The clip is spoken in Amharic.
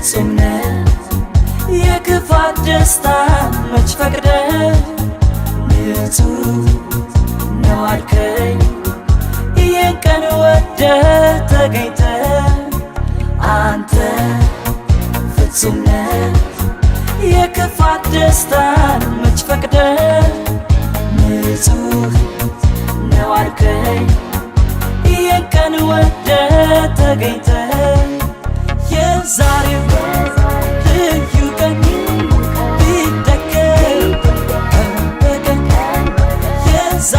ፍጹም ነህ የክፋት ደስታ መች ፈቅደ ንጹህ ነው አልከኝ ይህን ቀን ወደ ተገኝተ አንተ ፍጹም ነህ የክፋት ደስታ መች ፈቅደ ንጹህ ነው አልከኝ ይህን ቀን ወደ ተገኝተ